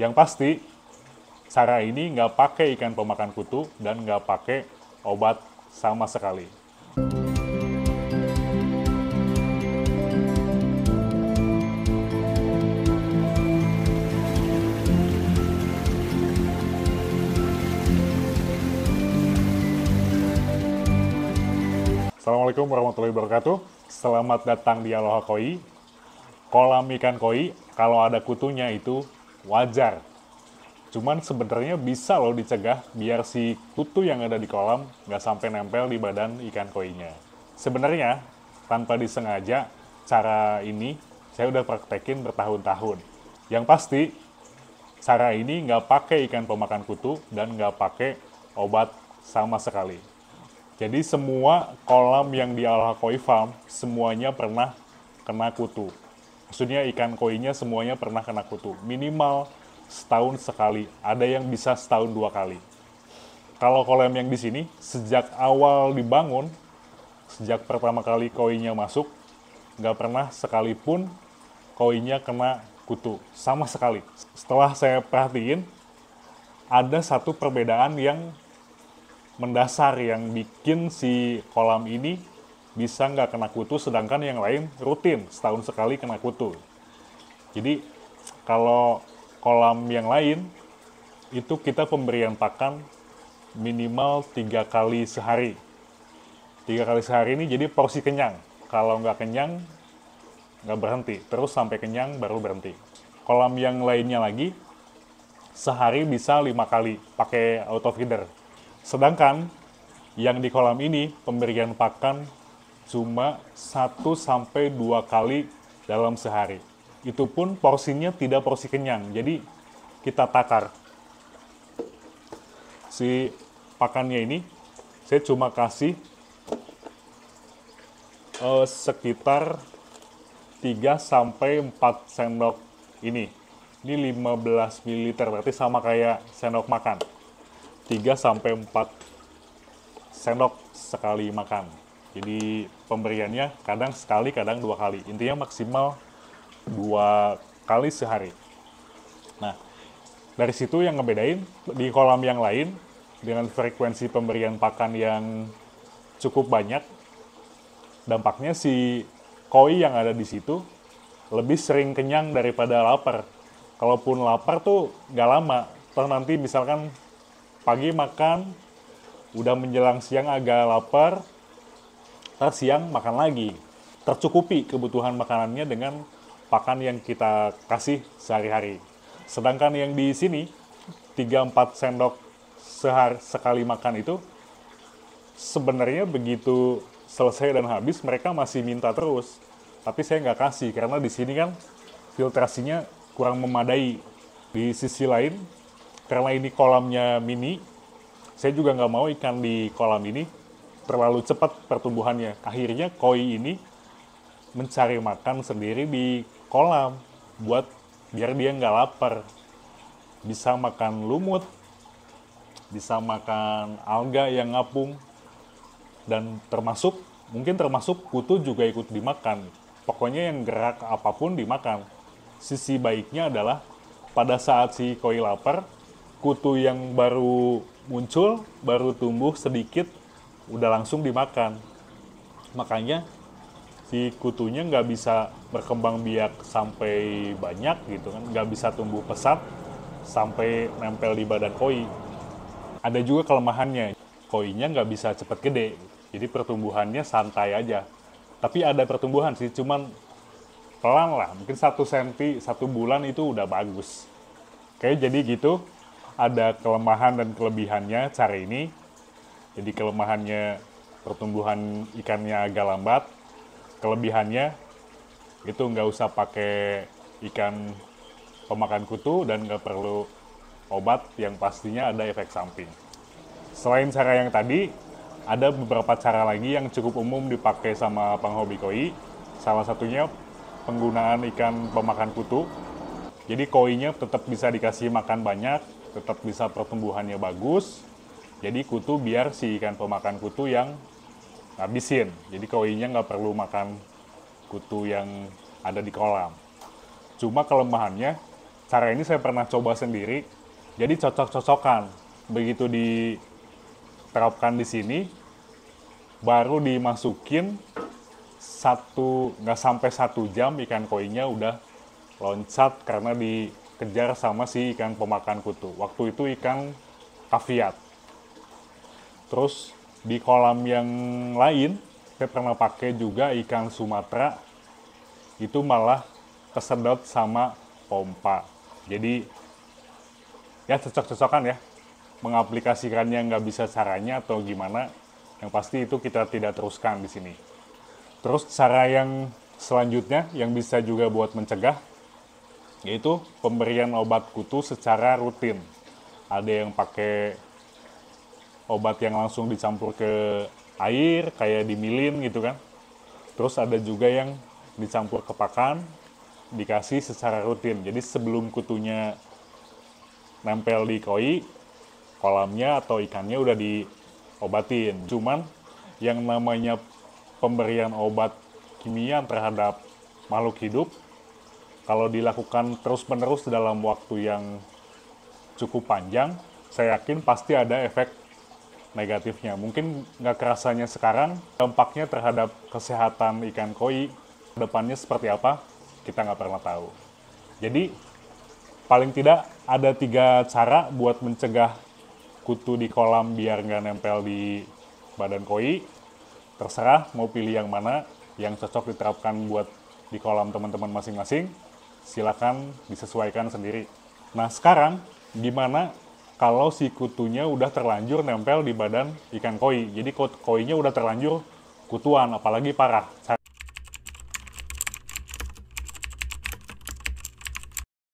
Yang pasti, cara ini nggak pakai ikan pemakan kutu dan nggak pakai obat sama sekali. Assalamualaikum warahmatullahi wabarakatuh. Selamat datang di Aloha Koi. Kolam ikan koi, kalau ada kutunya itu wajar. Cuman sebenarnya bisa loh dicegah biar si kutu yang ada di kolam nggak sampai nempel di badan ikan koinya. Sebenarnya, tanpa disengaja, cara ini saya udah praktekin bertahun-tahun. Yang pasti, cara ini nggak pakai ikan pemakan kutu dan nggak pakai obat sama sekali. Jadi semua kolam yang di Aloha Koi Farm semuanya pernah kena kutu. Maksudnya ikan koinya semuanya pernah kena kutu. Minimal setahun sekali. Ada yang bisa setahun 2 kali. Kalau kolam yang di sini sejak awal dibangun, sejak pertama kali koinya masuk, nggak pernah sekalipun koinya kena kutu sama sekali. Setelah saya perhatiin, ada satu perbedaan yang mendasar yang bikin si kolam ini bisa nggak kena kutu, sedangkan yang lain rutin setahun sekali kena kutu. Jadi kalau kolam yang lain itu kita pemberian pakan minimal 3 kali sehari. 3 kali sehari ini jadi porsi kenyang. Kalau nggak kenyang nggak berhenti, terus sampai kenyang baru berhenti. Kolam yang lainnya lagi sehari bisa 5 kali pakai auto feeder. Sedangkan yang di kolam ini pemberian pakan cuma 1 sampai 2 kali dalam sehari. Itu pun porsinya tidak porsi kenyang. Jadi kita takar. Si pakannya ini saya cuma kasih sekitar 3 sampai 4 sendok ini. Ini 15 ml berarti sama kayak sendok makan. 3 sampai 4 sendok sekali makan. Jadi pemberiannya kadang sekali, kadang 2 kali. Intinya maksimal 2 kali sehari. Nah, dari situ yang ngebedain di kolam yang lain dengan frekuensi pemberian pakan yang cukup banyak, dampaknya si koi yang ada di situ lebih sering kenyang daripada lapar. Kalaupun lapar tuh nggak lama. Toh nanti misalkan pagi makan, udah menjelang siang agak lapar, ntar siang makan lagi. Tercukupi kebutuhan makanannya dengan pakan yang kita kasih sehari-hari. Sedangkan yang di sini, 3-4 sendok sekali makan itu, sebenarnya begitu selesai dan habis, mereka masih minta terus. Tapi saya nggak kasih, karena di sini kan filtrasinya kurang memadai. Di sisi lain, karena ini kolamnya mini, saya juga nggak mau ikan di kolam ini terlalu cepat pertumbuhannya. Akhirnya koi ini mencari makan sendiri di kolam buat biar dia nggak lapar. Bisa makan lumut, bisa makan alga yang ngapung, dan mungkin termasuk kutu juga ikut dimakan. Pokoknya yang gerak apapun dimakan. Sisi baiknya adalah pada saat si koi lapar, kutu yang baru muncul, baru tumbuh sedikit, udah langsung dimakan. Makanya si kutunya nggak bisa berkembang biak sampai banyak gitu kan, nggak bisa tumbuh pesat sampai nempel di badan koi. Ada juga kelemahannya, koinya nggak bisa cepet gede, jadi pertumbuhannya santai aja. Tapi ada pertumbuhan sih, cuman pelan lah, mungkin 1 cm 1 bulan itu udah bagus. Oke, jadi gitu. Ada kelemahan dan kelebihannya cara ini. Jadi kelemahannya pertumbuhan ikannya agak lambat. Kelebihannya itu nggak usah pakai ikan pemakan kutu dan nggak perlu obat yang pastinya ada efek samping. Selain cara yang tadi, ada beberapa cara lagi yang cukup umum dipakai sama penghobi koi. Salah satunya penggunaan ikan pemakan kutu. Jadi koinya tetap bisa dikasih makan banyak, tetap bisa pertumbuhannya bagus. Jadi kutu biar si ikan pemakan kutu yang habisin. Jadi koinya nggak perlu makan kutu yang ada di kolam. Cuma kelemahannya, cara ini saya pernah coba sendiri, jadi cocok-cocokan. Begitu diterapkan di sini, baru dimasukin nggak sampai 1 jam ikan koinya udah loncat karena dikejar sama si ikan pemakan kutu. Waktu itu ikan kaviat. Terus di kolam yang lain, saya pernah pakai juga ikan Sumatera, itu malah kesedot sama pompa. Jadi ya cocok-cocokan ya, mengaplikasikannya nggak bisa caranya atau gimana, yang pasti itu kita tidak teruskan di sini. Terus cara yang selanjutnya yang bisa juga buat mencegah, yaitu pemberian obat kutu secara rutin. Ada yang pakai obat yang langsung dicampur ke air, kayak dimilin gitu kan. Terus ada juga yang dicampur ke pakan, dikasih secara rutin. Jadi sebelum kutunya nempel di koi, kolamnya atau ikannya udah diobatin. Cuman yang namanya pemberian obat kimia terhadap makhluk hidup, kalau dilakukan terus-menerus dalam waktu yang cukup panjang, saya yakin pasti ada efek negatifnya. Mungkin nggak kerasanya sekarang, dampaknya terhadap kesehatan ikan koi depannya seperti apa, kita nggak pernah tahu. Jadi, paling tidak ada 3 cara buat mencegah kutu di kolam biar nggak nempel di badan koi. Terserah mau pilih yang mana, yang cocok diterapkan buat di kolam teman-teman masing-masing, silakan disesuaikan sendiri. Nah sekarang, gimana kalau si kutunya udah terlanjur nempel di badan ikan koi? Jadi koinya udah terlanjur kutuan, apalagi parah.